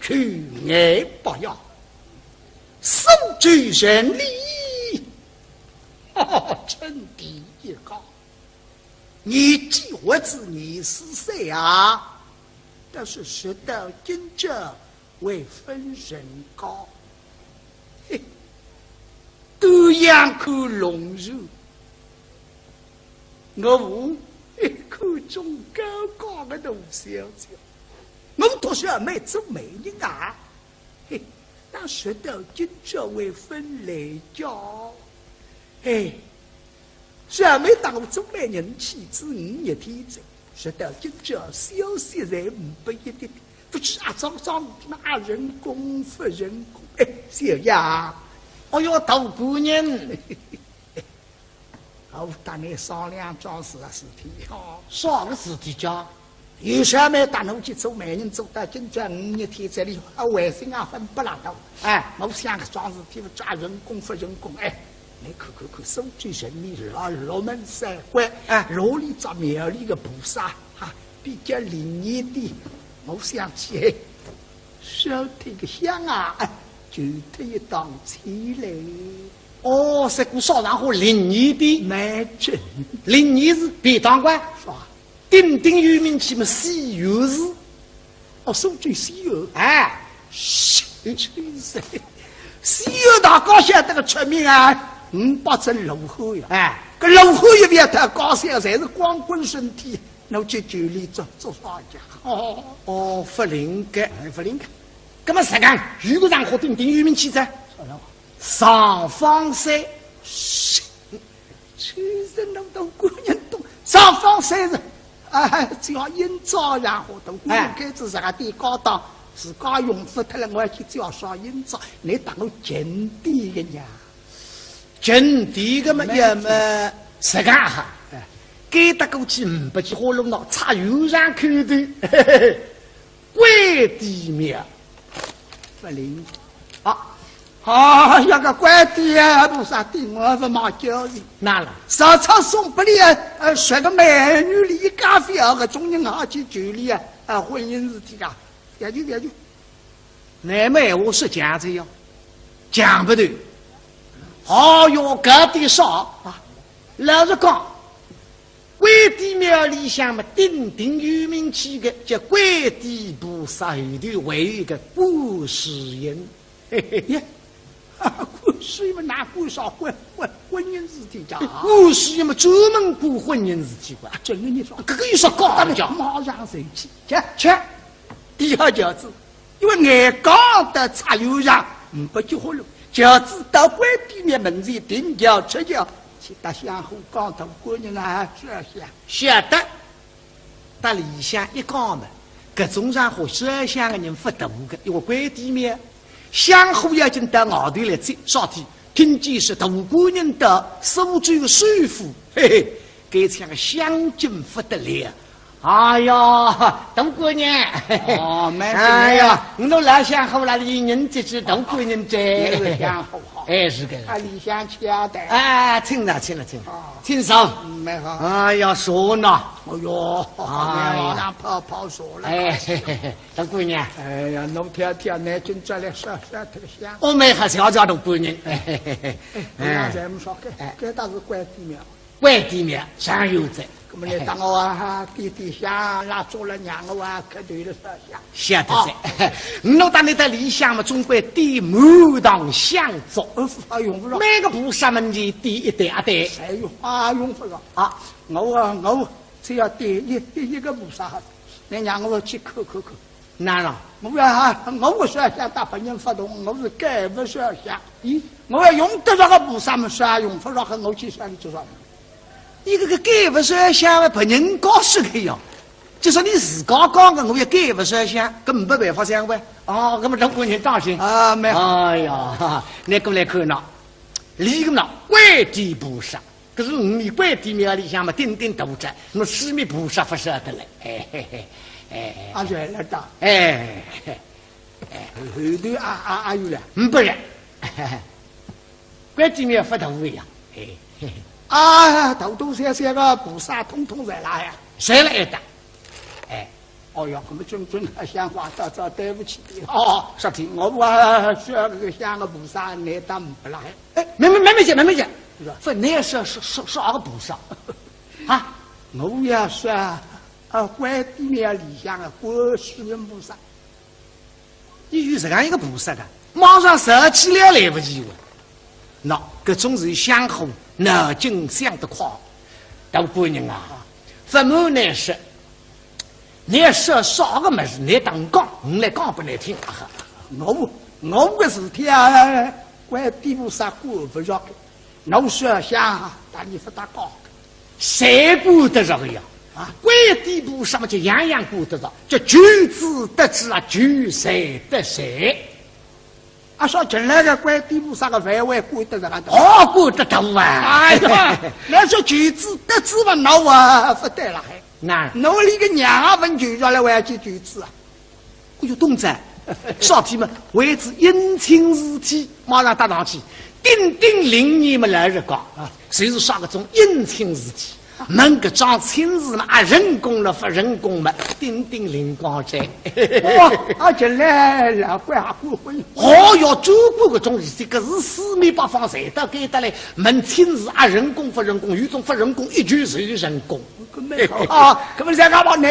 去爱不要，手举人力，称帝一高。你计我知你是谁啊？但是识到今者为分人高，嘿，都养口龙肉，我无一口中高高的大小姐，我读书没做美人啊，嘿，但识到今者为分来教，嘿。虽然没当我做美人妻子5日天子，识到今朝消息在510不知啊张拿人工不人工，哎，小呀，哎呦，大姑娘，我带你商量桩事的事体哦。啥个事体讲？有啥没带我去做美人，做到今朝5日天子里，卫生啊分不拉倒。哎，我想个桩事体，抓人工不人工，哎。你看，手举人民罗门三观，罗里找庙里的菩萨，比较灵验的。我想起，烧这个香啊，就这一档起来。哦，这股烧然后灵验的，蛮真。灵验是别当官，是吧？鼎鼎有名起嘛，西游是。哦，手举西游，哎，西游大高晓得个出名啊。500只路后呀，哎，个路后一边他高山侪是光棍身体，侬去酒里做啥家？哦，不灵感，不灵感。那么实讲，如果让我鼎鼎有名气质，上方山，其实侬都姑娘懂，上方山是只要营造然后都姑娘开始这个地高档，自家用不脱了，我要去叫上营造，你当我景地个呀？景地个嘛也么实讲哈，该得过去500几火龙脑，插油上看的，关帝庙，不灵啊！那个关帝啊，菩萨对我不忙教育，哪了？上场送不里学个美女里咖啡啊，个中人好去酒里婚姻事体啊，也就。那么我是这样子哟，讲不对。哦哟，搿点少啊！老实讲，关帝庙里向嘛，鼎鼎有名气的叫关帝菩萨后头还有一个观世音，嘿嘿呀，观世音嘛，哪管啥婚姻事体讲？观世音嘛，专门管婚姻事体管。真的你说，搿个有啥高的讲？马上生气，吃。第二条子，因为眼刚的插油上500几火炉。轿子到关帝庙门前顶轿出轿，去搭香火讲头姑娘啊，这香晓得。搭里向一讲嘛，搿种上火烧香的人不多个，因为关帝庙香火要紧到外头来烧天，听见是大姑娘的苏州首富，嘿嘿，搿像个香精不得了。哎呀，大姑娘！哎呀，我都老想和我那里人这只大姑娘在香火好，哎是个。里向吃的。哎，请上，蛮好。哎呀，说呢。哎呦，哎呀，跑说了。哎，大姑娘。哎呀，侬天南京这来烧这个香。我们还是要叫大姑娘。咱们说该倒是关帝庙。关帝庙上有在。那么你当我点香，拉做了娘我可对了烧香。晓得噻，我当你的理想嘛，总归点满堂香烛，用不着。每个菩萨门前点一袋一袋。谁用用不着啊！我只要点一个菩萨，你让我去口。哪了？我要烧香大本人发动，我是该不烧香。咦，我要用得着个菩萨们烧，用不着和我去烧，你做啥？你这个改不烧香，别人告诉个哟。就说你自个讲的，我要改不烧香，根本没办法相关。哦，那么大姑娘当心啊！没好。哎呀，你过来看呐，里个呐，关帝菩萨，可是你关帝庙里向嘛，鼎鼎大宅，我四面菩萨不晓得嘞。啊，对了的。后头有了。不是，关帝庙不大一样。头头三个菩萨统统在哪呀？谁来的？哦哟，我们君想话到对不起的。哦，啥体？我需要个像个菩萨，你当不来。哎，没见，分那是啥个菩萨啊？我要说观地面里向的观世音菩萨。你有这样一个菩萨的，马上设起了来不及了。那这种是相互脑筋想得快。大姑娘啊，怎么呢是？你说啥个么事？你当讲，我来讲不来听啊！我个事体啊，观地菩萨顾不着的，我说想打你不打讲，谁顾得着呀？啊，观地菩萨嘛就样样顾得着，叫举子得知啊，举谁得谁。啊，说进来个观地菩萨个范围顾得着个多，顾得着啊！哎呀，那说举子得知嘛，那我不得了还。那我里个娘问举着来还去举子啊！我就懂在，少体们为之阴晴日体，马上搭上去，叮叮令你们来日讲啊！谁是啥个种阴晴日体？门个长亲日嘛，人工了不人工嘛，叮叮灵光在。哇！进来了，怪下过会。哦哟，中国个种这个是四面八方谁都给得来，门亲日人工不人工，有种不人工，一句是人工。啊，根本在干嘛呢？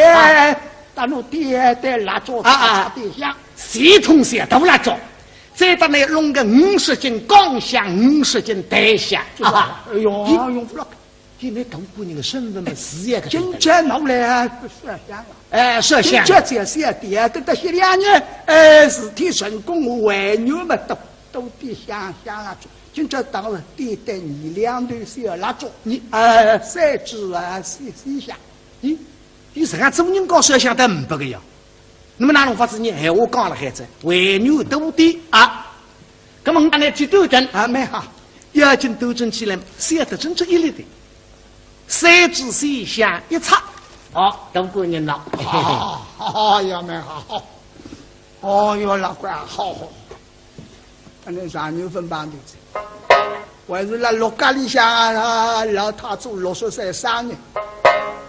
大陆点蜡烛点香，系统些都蜡烛，再到那弄个50斤钢香，50斤带香啊！哎呦，用不了。因为中国人的身份嘛，事业个。今天弄来摄像了，摄像。今天这点，这些2年，事体成功，外女嘛都点香蜡烛。今朝当了点得你2头小蜡烛，你3支4香，你这样做人搞摄像得500个呀？那么哪种法子？你闲话讲了孩子，为牛都点啊！那么我们去斗争啊，没好，要进斗争起来，写得真正一粒的，3支4香一插，都过年了。好呀，没好，哦哟，老官好，反正3牛分帮的。还是那陆家里向啊，老太祖63生日，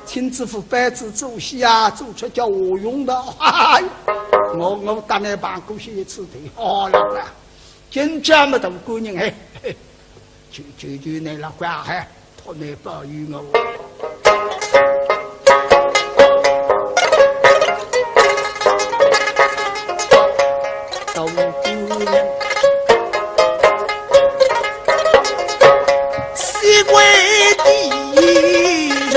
亲自父辈子做戏啊，做出叫我用的。我当然办过去一次的。老官，今朝么大姑娘嘿，就那老官嘿，托你保佑我。大姑娘。为的人，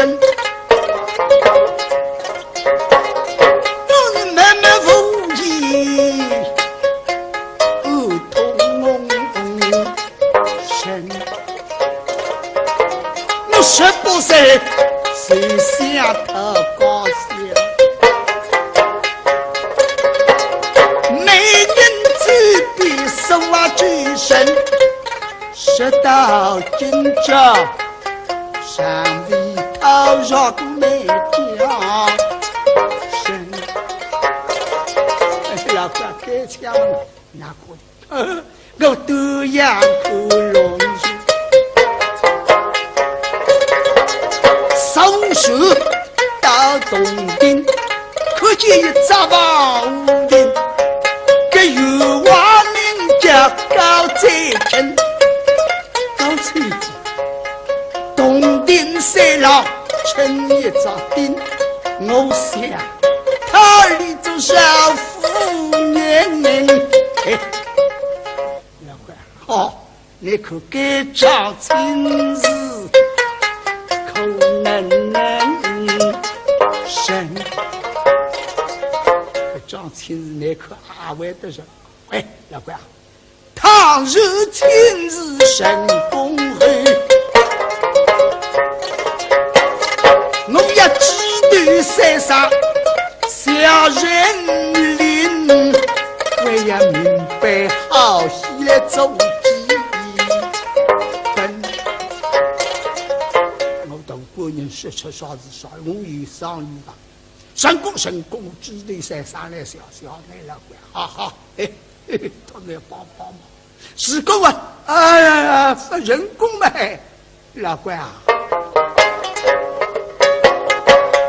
让人慢慢无意，痛身。我是不是谁想他高兴？没人自比手啊举身。直到今朝，上里头绕过那条绳，老哥开枪拿过的，我都养口容易，松树到东顶，可见一扎把屋顶，这有娃名叫高再成。东顶山上撑一座顶，我想他里做少妇年龄。老官，你可该长亲事，可能生。长亲事你可安慰得上？喂，老官。倘若今日成功后，我要指断山上小人林，我要明白好戏来做基本。我当官人说出啥是啥，我有上语吧。成功，指断山上来小来了官，好，他们帮忙。是够啊！人工嘛，老官啊，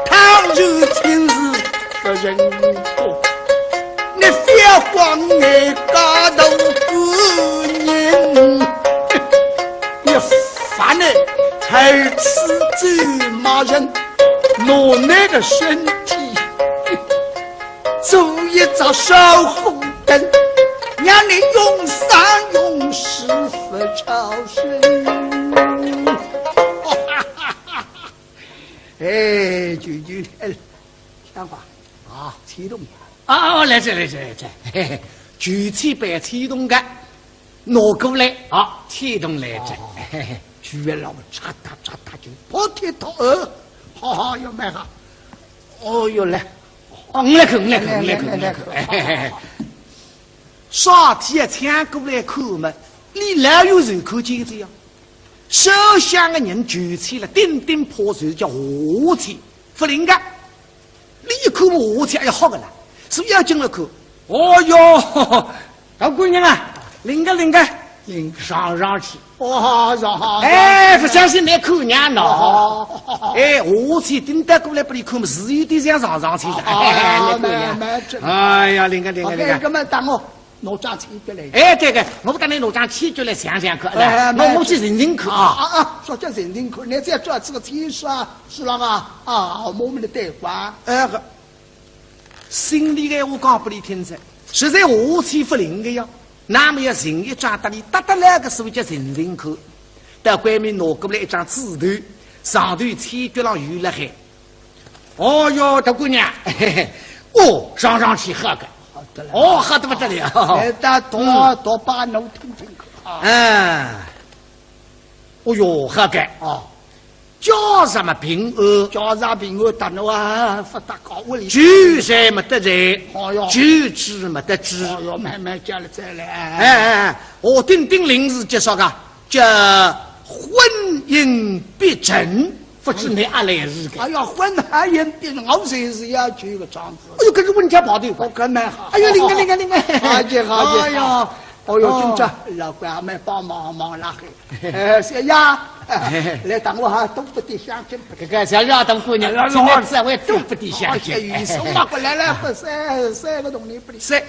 倘若今日个人过，你别光你家头个人，你烦呢，还吃这骂人，拿那个身体走一遭烧红灯，让你永生永世不超生。哎，句句想法啊，启动啊，来这，嘿嘿，举起白启动杆，拿过来啊，启动来着，嘿嘿，举了嚓嗒嚓嗒就破铁头儿，好好要买哈，哦哟来，哦，我来看，嘿嘿嘿，啥体啊，抢过来看嘛，你哪有人口见这样？手下的人举起了顶顶破碎，叫火气不灵感。你一看火气，哎呀，好个啦！是不是要进了口？哦哟，大姑娘啊，灵个，上去。哇，上。哎，不相信你看娘喏。哎，火气顶得过来不你看嘛，是有点像上去的。哎呀，灵个。这么当我。拿张起脚来！哎，对个，我不等你拿张起脚来想看来，我去认看啊！说叫认看，你再做这个技术啊，是那个啊，我们的对话。心里的我讲不你听着，实在火气不灵的呀，那么要人一抓到你，达到那个时候叫认看，到外面拿过来一张纸头，上头起脚上有了海。哦哟，大姑娘，嘿嘿，哦，上去喝个。哦，喝得不得了！来打多把脑听听看啊！哦哟，喝个啊！叫什么平安？叫啥平安？大脑啊，发达高屋里。酒菜没得醉，酒吃没得知。哦哟，慢慢讲了再来。哎，我顶临时介绍个叫婚姻必成。不知你阿来日个？哎呀，婚姻必成，我随时要举个章子。哎呦，可是问家跑的，我跟蛮好。哎呦，灵个，好姐。哎呀，哦哟，今朝老官们帮忙拉黑。小丫，来当我哈都不得相亲。这个小丫当姑娘，今天三位都不得相亲。雨送嘛过来不三个洞里不得。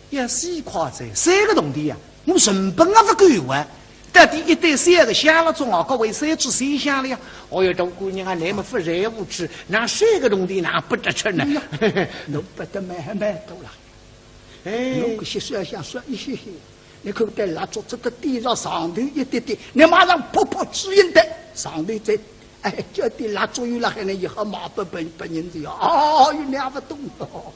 也是夸张，3个洞的呀，我成本啊不够啊。到底一对3个想了中啊，各位谁知谁想了呀？哦哟，大姑娘啊，你们不热无知，那3个洞的哪不得吃呢？侬不得蛮多了。哎，侬这些说想说一些，你看在蜡烛这个地上上头一点点，你马上泼指引的上头再，哎，叫点蜡烛有了，还能以后马不本人的呀？哦，有两不懂哦。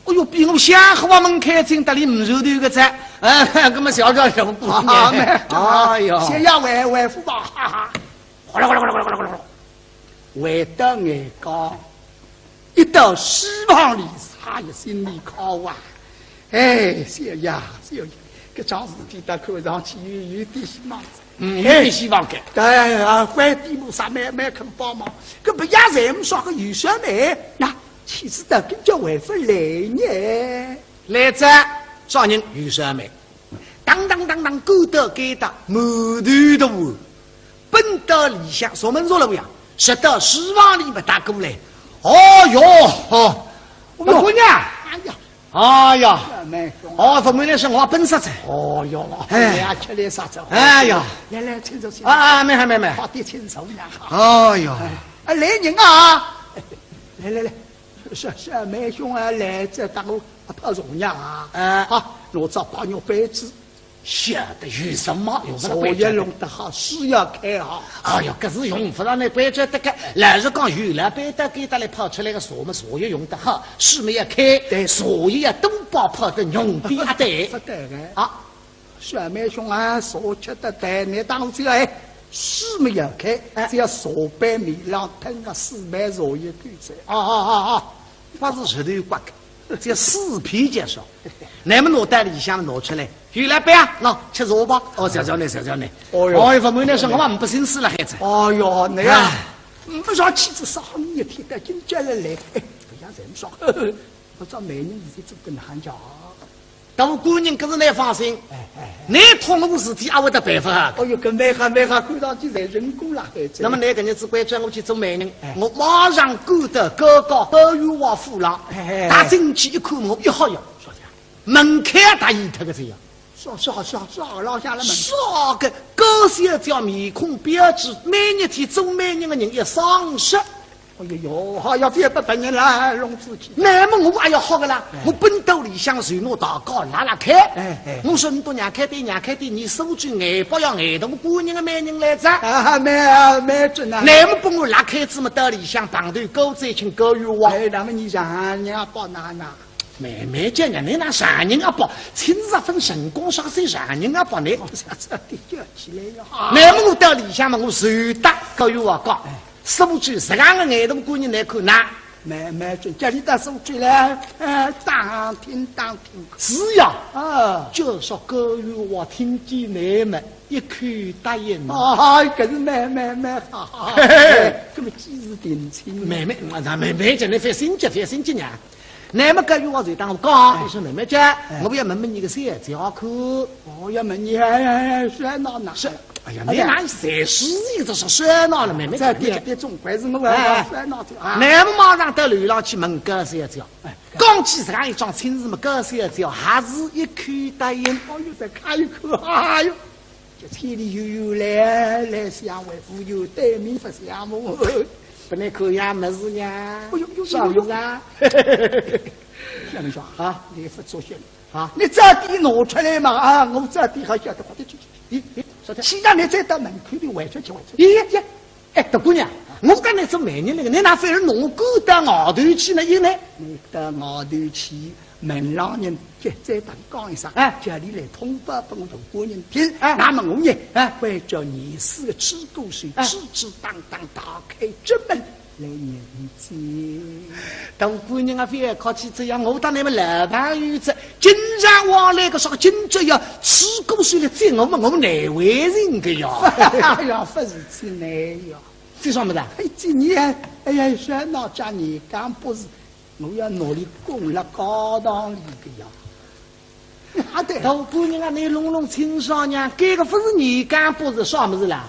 哎呦，比我想和我们开进得里唔受头个菜，那么小小姑娘，哎呦，先要为父吧，哈哈，哗啦，为到眼光，一到希望里，他也心里靠啊，哎，小呀，这桩事体到看上去有点希望。有点希望的。哎呀，关地路上蛮肯帮忙，这不也咱们说个有小妹那。其实的跟着为夫来呢，来者少人有什么？当勾得给的满头的我，奔到理想，说门说了不呀？直到希望里面打过来。哦哟，姑娘，哎呀，父母那是我本色子。哦哟，来吃来啥子？哎呀，来亲手没，好的亲手呢。哦哟，来人啊！来。是妹兄啊，来这当我泡荣耀啊！好，我找把牛杯子，晓得有什么？我也弄得好，是要开好。哎呀，可是用不上那杯子，这个老是讲有了杯子给他来泡出来个什么，所有用得好，是没有开，对，所有东包泡的用比还对，不对的啊！小妹兄啊，所吃的对，你当只要是没有开，只要手杯米浪腾个4杯肉一口子。不是石头有刮个，只要4皮介绍。那么拿袋里向拿出来，有了杯啊，喏，吃肉吧。哦，小呢。哦哟，父母那说我们不心思了，孩子。哦哟，那呀，不让妻子少你一天的，今朝来，不要这么说。我找美人已经做跟韩家，但我姑娘可是你放心，你通路事体也会得办法。哦哟，跟买哈看上去在人工了还那么你个日子乖叫我去做媒人，我马上赶到高高高玉华府上，打进去一看，我一好哟，门开大一特个这样。少老下了门。少个高小叫面孔标致，每日天做媒人的人也丧失。哎呦，好要别不本人来弄自己。那么我也要好个啦，我本兜里向随我祷告拉开。我说你多娘开店，你收据外包要外头姑娘的媒人来着。没准啊。那么帮我拉开子么兜里向旁头狗仔请狗鱼哇。那么你让人家包哪？妹讲呀，你那上人啊包，亲自分成功上谁上人啊包你？这的叫起来了。那么我兜里向嘛，我随打狗鱼哇讲。收据是俺个外头姑娘来看呐，没准家里的收据了，当听。是呀，就说各位我听见你们一口答应嘛。可是没好，这么几时定亲？妹讲你费心急呢。那么各位我就当我讲，你说妹讲，我要问你个谁教课？我要问你说哪？是。哎呀，你哪才是一个说帅闹了，妹妹。这别总归是我帅闹的啊！那么马上到楼上去问高小姐，讲起这样一桩亲事嘛，高小姐还是一口答应。哎呦，再看一口，哎呦，这千里悠悠来相为夫，有对面不相慕，不能口呀没事呀。哎呦，啥意思啊？像你说啊，你不做些啊，你这点拿出来嘛啊，我这点还晓得快点去。既然你再到门口的外出去，咦，哎，大姑娘，我跟你做媒人那个，你哪非要弄狗到外头去呢？因呢，你到外头去，门上人再等讲一声，家里来通报给我大姑娘听，那么我呢，会叫你四个吃狗水，直当打开这门来迎接。大姑娘啊，非要靠起这样，我当你们老朋友子，经常往来个说今朝要吃狗水来接我们哪位人个呀？哎呀，不是去哪呀？这什么的？今年哎呀，说那家你干不是，我要努力供了高档里个呀。啊对，大姑娘啊，你弄青少年，这个不是你干不是啥么子啦？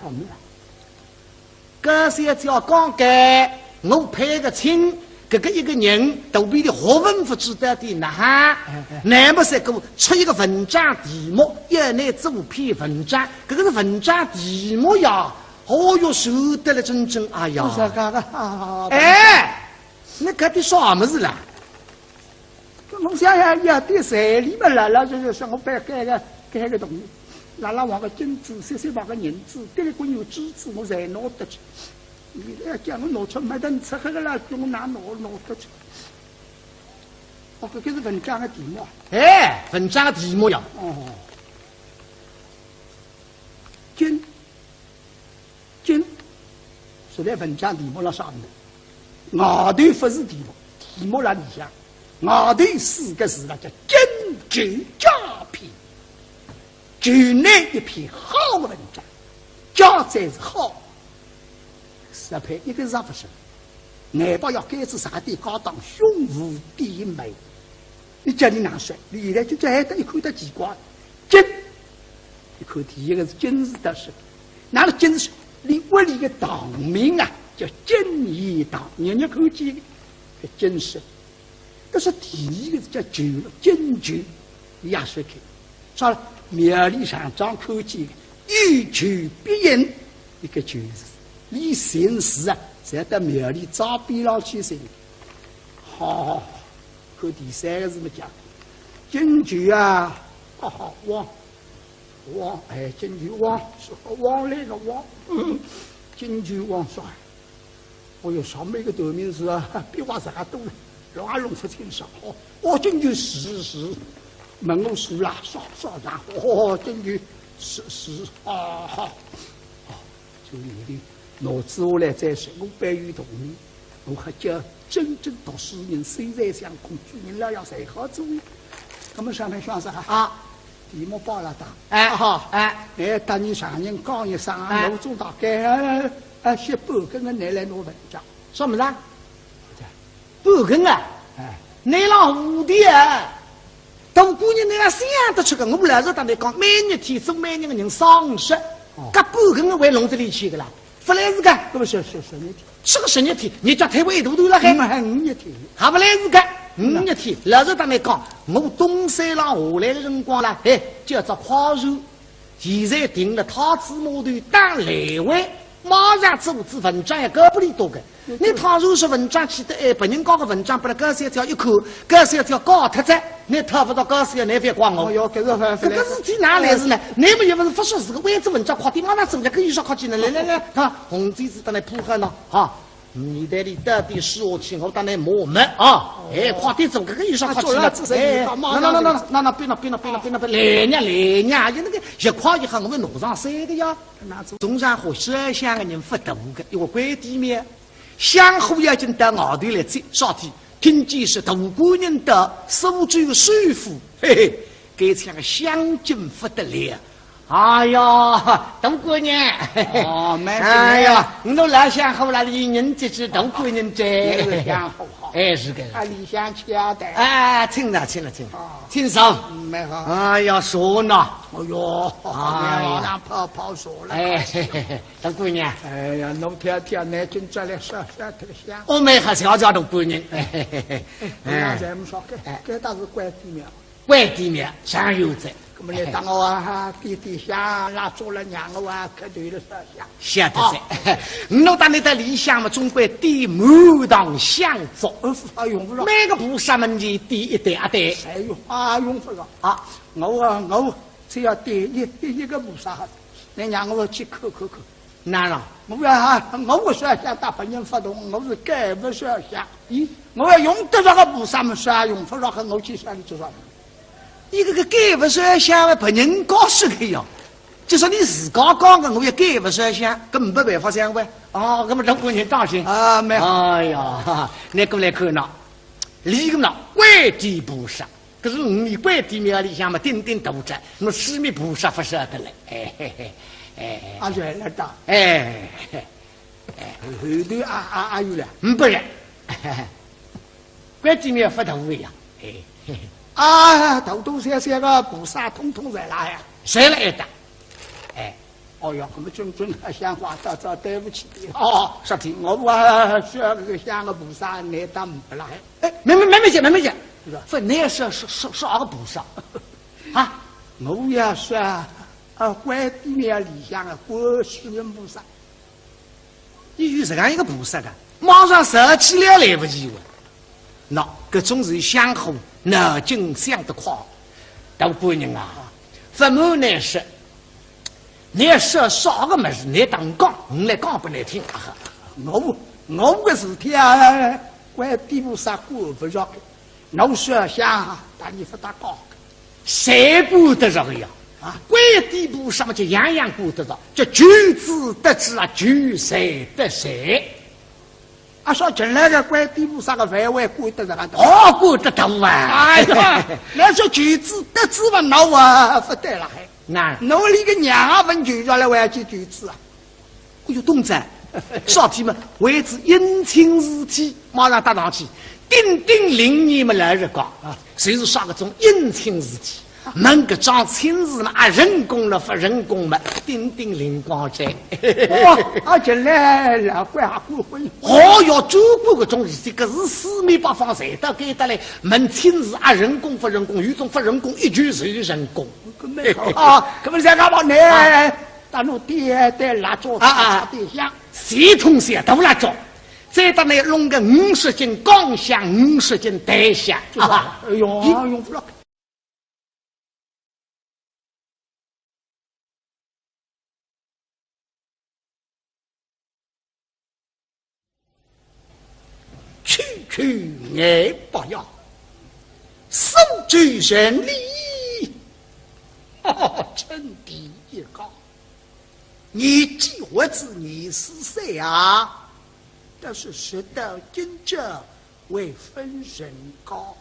这些叫讲给我配个亲。这个一个人都比的学问不知道的呐哈，那么是给我出一个文章题目，要来做篇文章，这个是文章题目呀，哦哟，受得了真哎呀！哎，你搞的啥么子啦？我想要对谁里面来就是说我不要改个东西，拉往个金子，些往个银子，这个官有支持我才拿得去。你要叫我拿出没得吃喝个啦，叫我拿得去。这是文章的题目。哎，文章的题目呀。金，是在文章题目了上面。外头不是题目了里向，外头四个字了叫金句佳篇，就那一篇好文章，佳才是好。十配一个是不是？外包要改制啥的高档，胸无低眉。你叫你哪说？你现在就这还得一看得奇怪，金，一看第一个是金字的是，哪个金是？你屋里个党名啊，叫金义党，人家看见个金石。但是第一个是叫酒了，金酒，你也说看，啥了？庙里上张看见欲酒必饮，一个酒是。李贤士啊，才到庙里找边上去行。好，看第三个字么讲，金句啊，王，哎，金句王是王来个王，金句王说，我有上面一个头名是啊，比话啥多了，老弄不清楚。金句是，问我数啦，少然金句是好，就你的。脑子下来再说，我不予同意。我还叫真正读书人，虽然相同，做人了要谁好做？我们上面想啥啊？题目报了打，等你上人讲一声，我总大概写半根个拿来拿文章，什么啦？半根啊？你老五的啊？大姑娘你要想得出个，我们老是当你讲，每日天做每日的人丧失，搿半个人为笼子里去的啦。不来是个，搿不是十日天，是个10日天，你叫太为大头了还5日天，还不来是个5日天。老是当你讲，我东山浪下来的辰光啦，叫做跨船，现在定了套子码头当来回。马上做文章也够不里多个，你倘若是文章起的别人讲个文章，把那高三条一看，高三条高特子，你讨不到高三你别怪我。哟，搿个事体哪来是呢？你们又不是不说是个位置文章，快点马上走了，跟医生考起来，来，看红嘴子当来铺开呢，哈。你在里到底是我去，我当来磨门啊！快点走，跟医生考起来。那别，来呀，有那个一块一行，我们路上塞的呀。中山河12乡的人不多个，因为关地面，香火要进到外头来走，少天听见是大姑娘的苏州水府，嘿嘿，给这个乡亲不得了。哎呀，大姑娘！哎呀，你都来想好了，一人这只大姑娘这想好好。是个。理想家的。听上。蛮好。哎呀，说呢。哎呦，哎呀，跑说了。大姑娘。哎呀，侬天天拿进这来说特香。我们还是要叫大姑娘。咱们说这倒是怪地面。怪地面，上有在。那么你当我啊，弟想拉做了娘我啊，可对了想。晓得噻，我当你的理想嘛，总归点满堂香烛。用不着。每个菩萨们前点一对。谁用？用不着。我只要点一个菩萨，你让我去口。哪能？我说想大本人发动，我是该不说想。我要用得着个菩萨们说用不着和我去说你做啥？你这个改不说想，别人告诉个呀，就说你自个讲的，我也改不说想，根本没办法想呗。那么中国人当心没有。哎呀，你过来看呐，里个呢，关帝菩萨，可是你关帝庙里向嘛，顶大着，我四面菩萨不晓得嘞。原来的。后头有了。不是，关帝庙不大位呀。头三个菩萨统统在哪呀？谁来的？哦哟，我们准想话早对不起。说听我需要个像个菩萨，你当不来？没见，分那是二个菩萨我要说关帝庙里向的观世音菩萨。你有这样一个菩萨的，马上拾起了来不及了。这种是相互脑筋想得快，大姑娘啊，不瞒你说，你说啥个么事，你当讲，我来讲不来听。我个事体关帝菩萨管不着，我说想但你不大讲，谁管得着呀？关帝菩萨嘛，就样样管得着，叫举子得知举谁得谁。说进来个关帝菩萨个范围管得着个多，管得到哎呀，那说举子得知嘛，那不得了还。我里个娘问举着来还去举子哎呦，东子，少天嘛，为之姻亲事体，马上搭上去，叮叮令你们来日讲谁是啥个种姻亲事体？门个桩亲事嘛，人工了不人工嘛，叮叮灵光在。进来了，怪要做过个种事体，可是四面八方谁都给得来。门亲事人工不人工，有种不人工，一句是人工。可不是干嘛呢？大陆爹蜡烛对象，系统些都蜡烛，再到那弄个50斤钢香，50斤带香。用不了。去爱不要，手举人礼，称帝一高。你记我子你是谁啊？但是识到今者为分人高，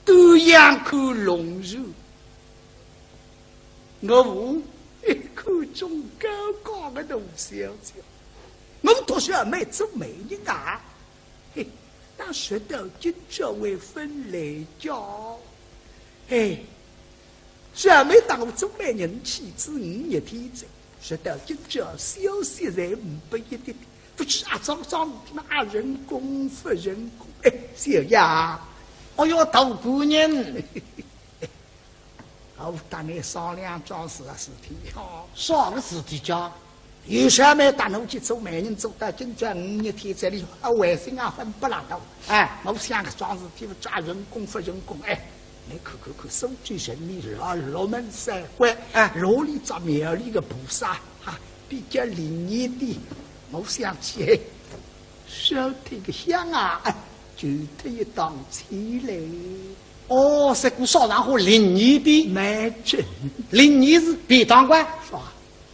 都养口龙肉，我无一口中高高的大小姐。我读书没做美人啊，当学到今朝为分来教，哎，虽然没当我中美人妻子5日天在，学到今朝消息才500一点，不去装那人工不人工，哎，小呀，哎呦，大姑娘，我当你商量桩事体哦，啥个事体讲？有啥没打侬去做媒人做到今朝5日天这里，卫生分不拉倒。哎，我想个桩事体抓人工不人工，哎，你看，收据人民6门3关，哎，罗里找庙里个菩萨哈，比较灵验的。我想起哎，烧这个香啊，就他一档起来。哦，这股烧上火灵验的，蛮真。灵验是便当馆，是吧？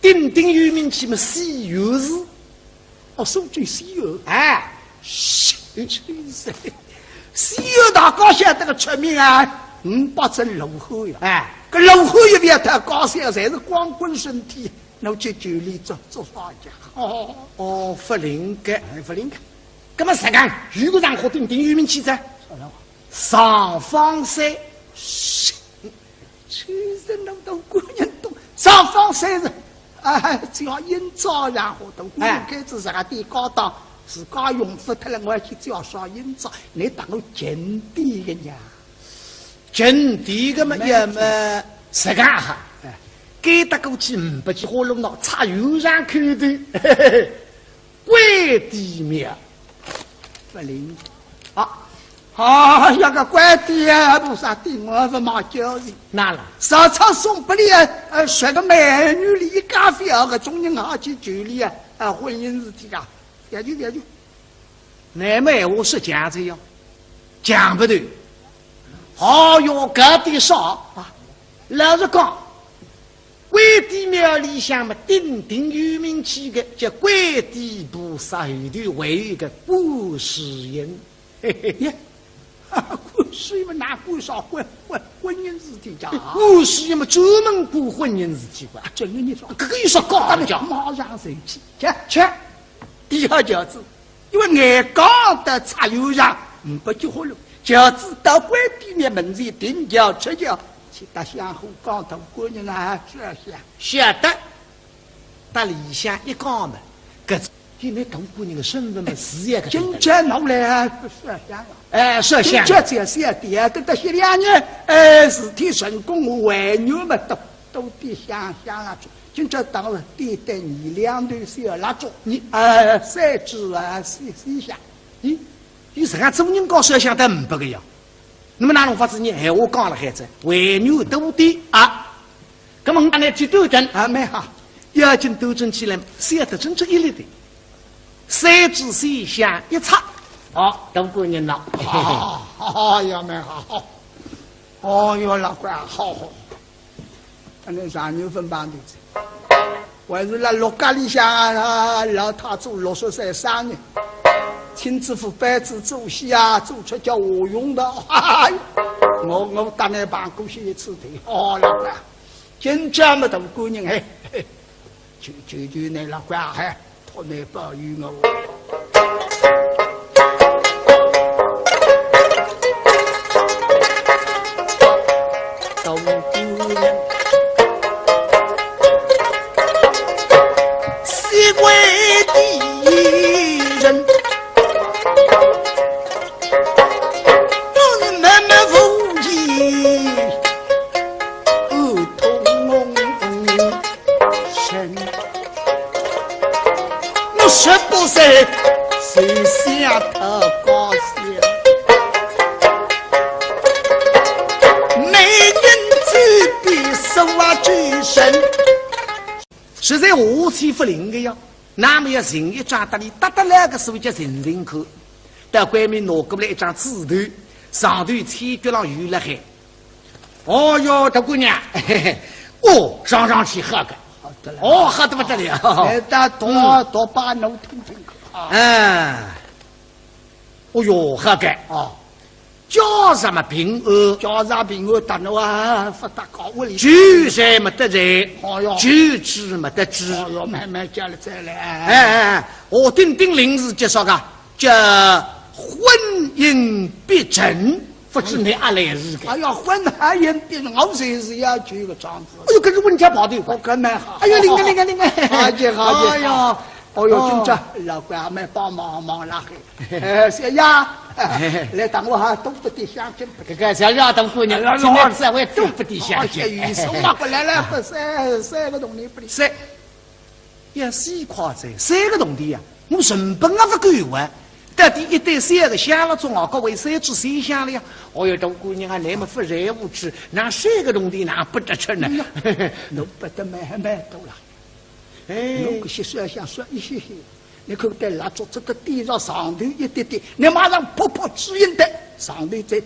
鼎鼎有名气嘛，西游是，哦，收据西游，哎，西游大高晓得个出名啊，500针芦花呀，哎，搿芦花一边太高晓，侪是光棍身体，侬去酒里做啥家？哦，不灵感，不灵感。咁么实讲，如果上火鼎鼎有名气噻，上方山，其实侬都姑娘懂，上方山是。只要营造然后等姑娘开始啥地高档，自家用不脱了，我要去叫啥营造？你当我景地个呀？景地个嘛也么实讲哈，该得过去500几花龙脑，插油上口的，关帝庙，不灵啊！要个关帝啊，菩萨的我不忙教人。哪了？上场送不里学个美女里咖啡个中人好去酒里婚姻事体啊，也就。那么我是讲这样，讲不对。哦哟，搿点少啊！老实讲，关帝庙里向嘛，鼎鼎有名气个叫关帝菩萨后头还有一个观世音，嘿嘿嘿。观世音哪管啥婚姻事体讲？观世音嘛专门管婚姻事体管。真的你说，搿个有啥高的讲？马上生气，吃。第二条子，因为眼刚的插油上500几花了，轿子到关帝庙门前顶轿出轿，去搭香火讲头姑娘啊，这下晓得。搭里向一讲嘛，搿因为同姑娘的身份嘛，事业个。今朝侬来摄香了。摄像。今朝这些点，等到些2年，事体成功，我还牛嘛都点香蜡烛。今朝当了点灯2头小蜡烛，你3支4香。咦，有什么做人搞摄像得500个呀？那么哪种法子？你闲话讲了孩子，为牛多点啊！咁么我呢去斗争啊，蛮好。要紧斗争起来，晓得真正一粒的。3支4香一插，都过人了。好呀，蛮好。哦哟，老官好。那上牛分帮的子，还是那陆家里向老太做63生日，亲自付班子做戏啊，做出叫我用的。我当然办过去一次的。老官，今朝么大姑娘嘿，求你老官嘿。托你保佑我。大姑娘，西关的人，都是慢慢无意，痛身。60岁，谁想他高兴？美人嘴比手最深。实在下气不灵的呀，那么要人一张搭里搭得来个所谓叫人口，到外面拿过来一张纸头，上头彩脚上有了海。哦哟，大姑娘，上去喝个。喝得不得了！但多把侬听听看。哦哟，喝个叫什么平安？叫啥平安？但侬不大高屋里。酒菜没得醉，酒吃没得知。慢慢叫了再来。我顶临时介绍个叫婚姻必成，不知你阿来是个。哎呀，婚姻必成，我随时要举个状子。哎呦，可是问家跑的，我可蛮好。哎呦，你看，好姐好姐。哎呀，哦哟，今朝老官还没帮忙拉黑。小丫，来当我哈东北的乡亲。这个小丫当姑娘，今天社会东北的乡亲。雨送嘛过来不三个洞里不里。三，要细夸在3个洞里呀，我成本啊不够啊。到底一对3个香了中啊，各位3只谁香了呀？哦哟，当姑娘啊，那么不热无吃，那3个洞里哪不得吃呢？侬不得蛮多了。哎，侬搿些说想说一些些，你看在蜡烛这个点上上头一点点，你马上泼指引的上头再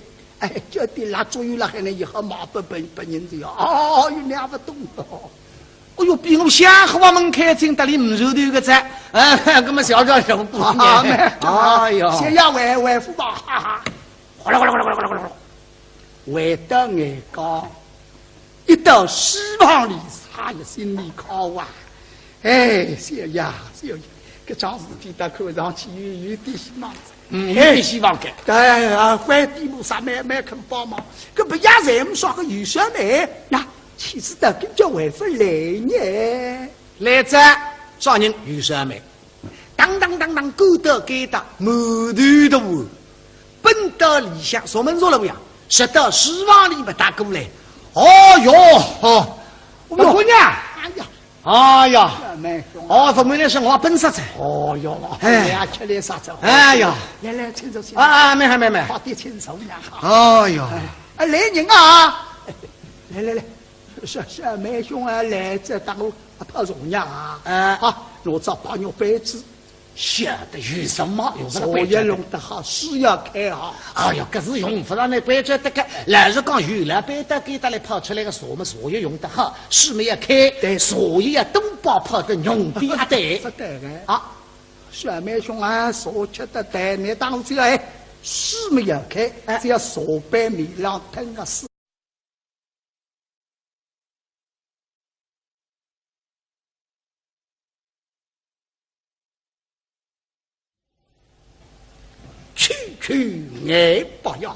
叫点蜡烛有了，还能以后马不本人子哦，有2不懂哦。哎呦，比我想和我们开进得里唔受头个在，那么小小手不呢？哎呦，先要为父吧，哈哈，哗啦哗啦哗啦哗啦哗啦，为得眼光，一到希望里，他也心里靠啊。哎，小呀，搿桩事体得看上去有点希望。有点希望的。哎呀，关地菩萨蛮肯帮忙，搿不也在我们说个有小妹那。岂知道跟着为夫来呢？来者少人有什么？当勾得给的满头的话，奔到理想，说门说了不呀？直到希望里不打过来。哦哟，我们姑娘，哎呀，哦，怎么那是我本色菜？哦哟，哎呀，吃点啥子？哎呀，来，请坐，没，好点请坐呀。哎哟，来人啊！来。小妹兄啊，来这当我泡荣耀啊！好，我找把牛杯子，晓得有什么？我也弄得好，事要开好。哎呀，可是用不上那杯子，这个老是讲有了杯子给他来泡出来个茶么，茶叶用得好，事没要开，茶叶要东包泡的用的啊对。不对的啊，小妹兄啊，茶吃得对，你当这个事没要开，只要茶杯米浪腾个事。去爱不要，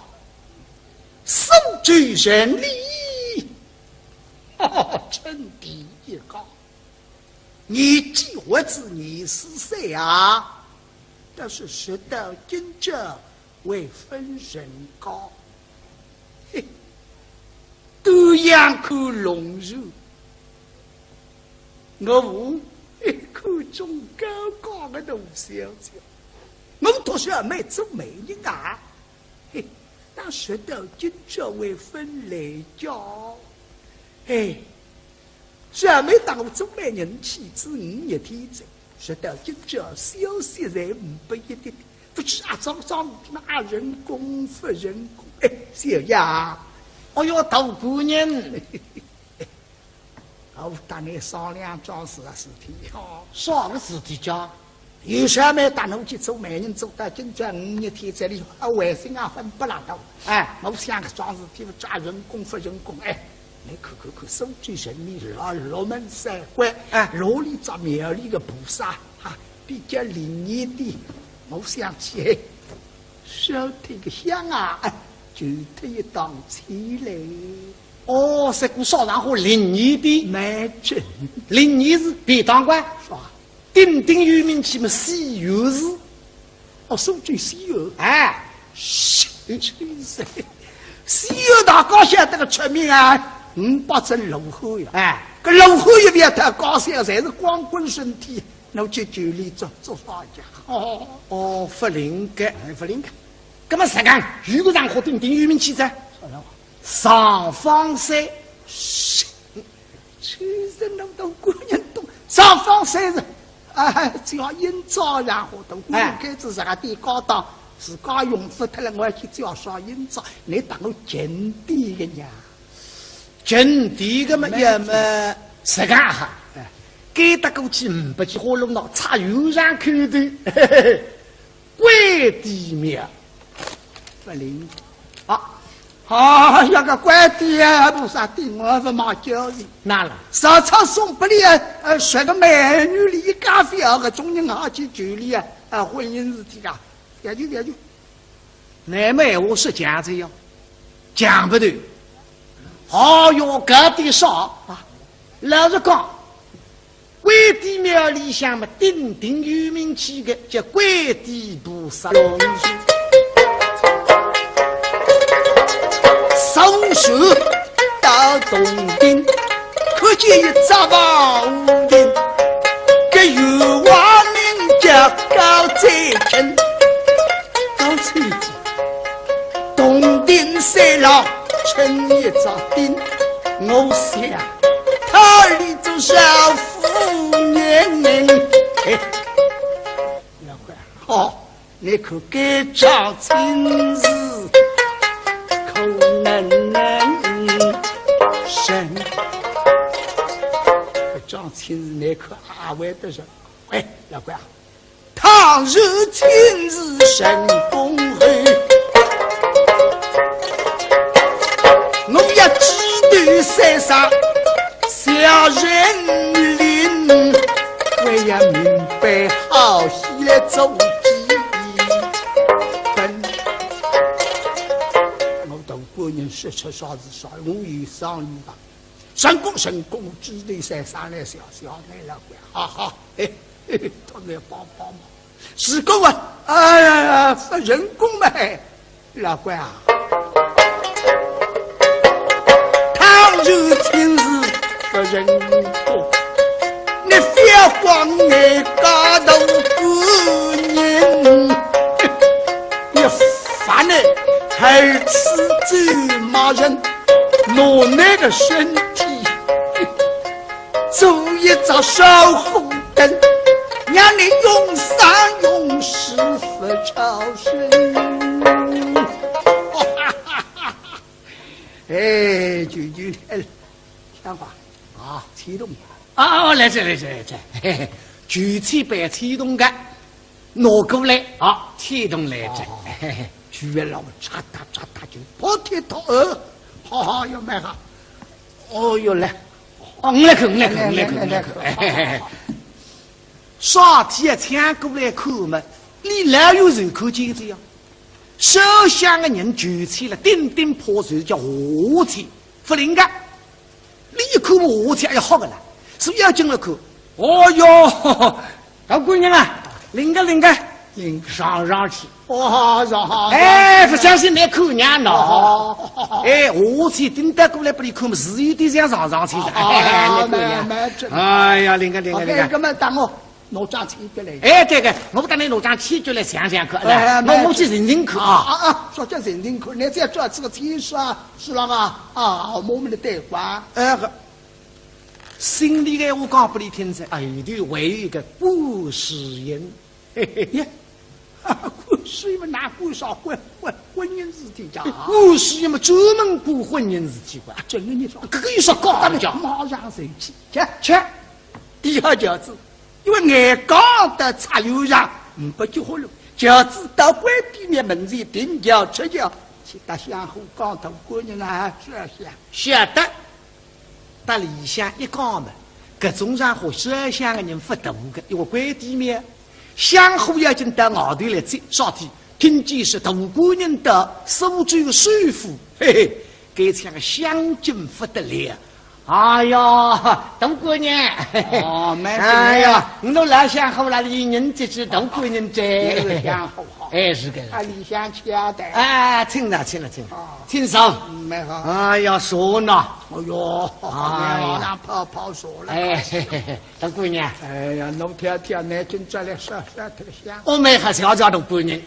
手举人力，称帝一高。你记我子你是谁啊？但是识到今者为分人高，嘿，都养口龙肉，我无一口中高的大小姐。我读书没做美人啊，嘿，但学到今朝为分来教，嘿，虽然没当我做美人妻子5日天子，学到今朝消息在500一点，不知啊张那人工不人工，哎，小呀，哎呦，大姑娘，我跟你商量桩事体哦，啥个事体讲？有啥没打侬去做媒人做到今朝5日天这里卫生啊分不拉倒，哎，我想个桩事体抓人工不人工，哎，你看，手举神力6门3关，哎，罗里找庙里的菩萨哈，比较灵验的，我想起哎，烧这个香啊，哎，就这一档起来。哦，这股烧上火灵验的，蛮真，灵验是便当官是吧？鼎鼎有名气嘛，西游是，哦，手举西游，哎，西游大高晓得个出名啊，500只龙虎呀，哎，个龙虎一边太高晓，侪是光棍身体，侬去酒里做啥家？哦，不灵感，不灵感，那么实讲，如果上火鼎鼎有名气噻，上方山，其实侬都姑娘懂，上方山是。哎，只要营造然后等姑娘开始啥地高档，自家用不脱了，我要去叫啥营造？你当我进地个呀？进地个嘛，要么实干哈？该得过去500几火龙脑，插油上口头，关帝庙不灵啊！那个关帝啊，菩萨的，我不忙教人。哪了？上场送不里学个美女里一咖啡啊，个中人好去酒里婚姻事体啊，也就那么我是这样子哟，讲不对。哦哟，搿点少啊！老实讲，关帝庙里向嘛，鼎鼎有名气的叫关帝菩萨。手手到洞顶，可见一扎瓦屋顶，这有娃名叫高才成，高才子，洞顶山上撑一扎顶，我想他里做少妇年龄，哎，老怪，好，你可该唱亲事。生，张亲事那可阿外的人，喂，老怪啊，倘若亲事成功后，我要指断山上小人林，我要明白好戏来做。说出啥子啥，我有上路吧。神功，指对山上来小来了怪，哈哈，都来帮忙。是功啊，哎呀，发人工嘛，老怪啊。倘若亲自发人工，你非要光爱家头过年，你烦呢？二次走马人，拿那个身体做一盏烧红灯，让你永生永世不超生。哎，就想法啊，启动啊，来这，举起白启动杆，拿过来啊，启动来这。举了嚓嗒就破天头好要买哈，哦哟来，我来看，啥天抢过来看嘛，你老有人口见这样，手下的人举起了顶破碎叫火气，不灵感，你看火气要好个了，所以要进了看，哦哟，大姑娘啊，灵个。上去，哇上！哎，不相信来看娘喏！哎，我去顶得过来不你看嘛，是有点像上去的。哎呀，灵个！那么当我拿张起过来。哎，对个，我等你拿张起过来想看。我去认看啊！说叫认看，你再做这个技术啊，是那个啊，我们的代官。心里的我讲不你听噻，哎，对，还有一个顾世英，嘿嘿呀。顾世英哪顾上婚姻事体讲？顾世英嘛专门顾婚姻事体吧？真的你说，这个有啥高的讲？马上生气，切！第二条子，因为眼刚的插油上，不结婚了，饺子到官地面门前顶脚吃脚，去打相互讲头过年啊，晓得。到里向一讲嘛，各种上和摄像的人不大个，因为官地面。相互要进到外头来走，啥体听见是大姑娘的苏州首富，嘿嘿，给这样相敬不得了。哎呀，大姑娘，哎呀，你都老相好了，一人这只大姑娘这相好好，哎是个，啊，理想家的，哎，听听上，蛮好。哎呀，说呢，哎呦，哎呀，跑说了，哎，大姑娘，哎呀，侬天南京这来说头香，我们还是要叫大姑娘，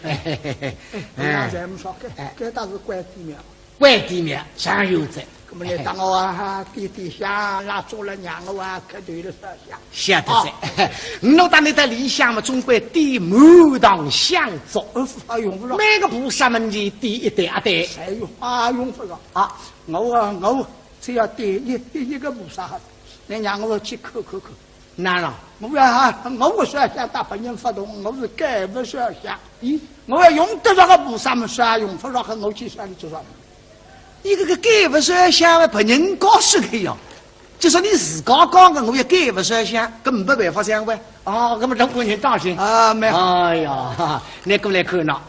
哎，咱们说这倒是关地庙，关地庙上有在。那么你当我啊，地下拉做了娘我啊，可对了说香。晓得噻，我当你在理想嘛，总归点满堂香烛，用不着。每个菩萨门前点一对啊对。哎呦，用不着啊！我只要点一个菩萨，你让我去口。哪了？我不说香大本人发动，我是该不说香。咦，我要用得着个菩萨们说用不着和我去说你做啥？一个改不说香的别人告诉个哟，就说你自个讲的，我也改不说香，根本没办法相关。哦，那么中国人当心啊，没好。哎呀，你过来看呐，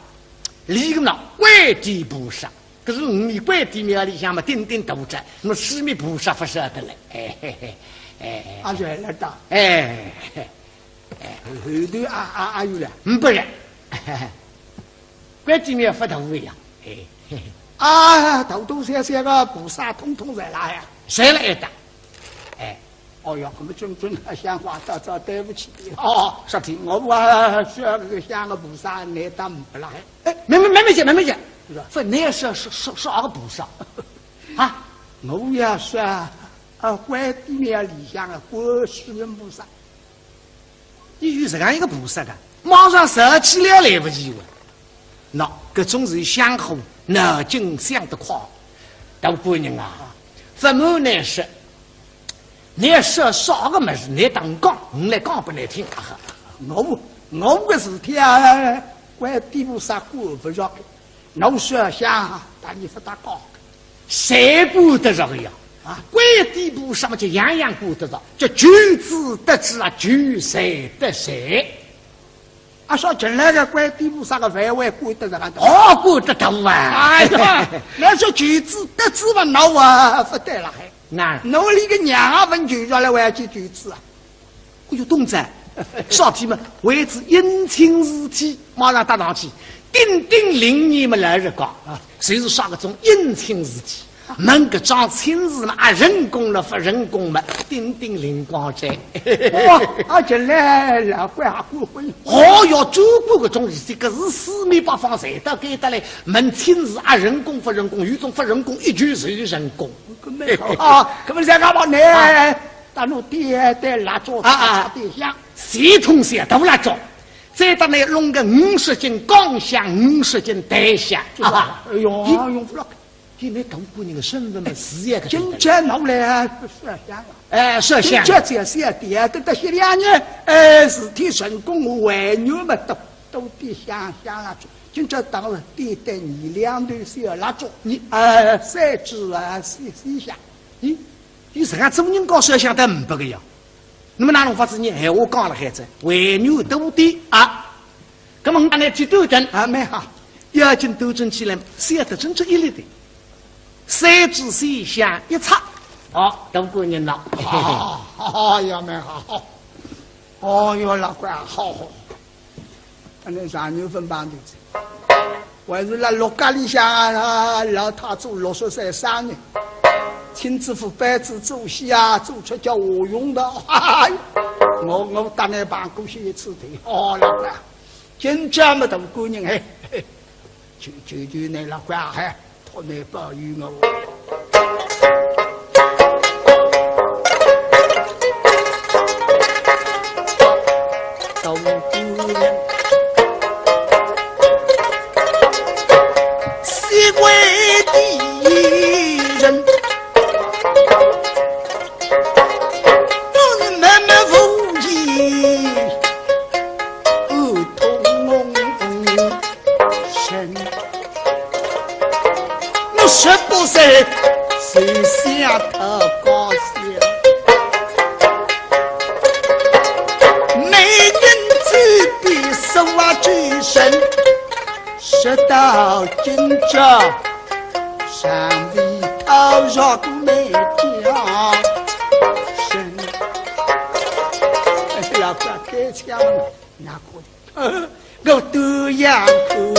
立个那跪地菩萨，可是你跪地庙里向嘛，顶顶斗着，那么四面菩萨不舍得嘞，阿瑞来打，后头阿有了，不然，跪地庙发头一样，头些个菩萨统统在哪呀？谁来打？哦哟，我们准想话这对不起说听，我需要个像个菩萨来当不来。没见，分那是啥个菩萨啊？我也是关地庙里向的观世音菩萨。你有这样一个菩萨的，马上舍弃了来不及了。那各种是相互脑筋想得快，大姑娘啊，怎么呢是？你说啥个么事？你当讲，你来讲不来听啊！我个事体关地菩萨顾不着，我说想但你不大讲，谁顾得着呀？关地菩萨嘛就样样顾得着，叫举子得知啊，举谁得谁。说进来个关地菩萨个范围顾得着个？顾得着啊！哎呀，那说举子得知嘛，那我不得了还。那我里个娘啊，问举着来我要去举子啊！我就懂在，少天嘛，为之阴晴日体，马上搭上去，叮叮零年嘛来日讲啊，谁是啥个种阴晴日体？门个张晴日嘛，人工了不人工嘛，叮叮灵光在。进来了，怪下过婚。要做过个种事，这个是四面八方谁都给得来。门晴日人工不人工，有种不人工，一句是人工。可不是干嘛呢？大陆点蜡烛对象，系统些都蜡烛。再到那弄个50斤钢香，50斤带香。用不了。因为大姑娘的身份嘛，事业个。今天弄来摄像了。摄像。这些点等些2年，事体成功，外女们都得想蜡烛。今朝当了点你2头小蜡烛，你3支4香。你这样做人搞摄像得500个呀？那么哪能法子？你闲话讲了孩子，外女都的啊。那么我来去斗争没好，要紧斗争起来，写得真一粒的。3支4香一插，大姑娘了。呀，蛮好。哟，老怪好。那啥牛粪帮的子，还是那6家里向老太做60岁生日，亲自付班子做戏做出叫我用的。我当然办过去一次的。老怪，今朝么大姑娘就那老怪托你保佑我。大姑娘。西归的人，都是慢慢无意，痛身。我说不是，谁想他高兴？美人子的手举身。直到今朝，上里头若没叫声，老哥开枪，那个我都要哭。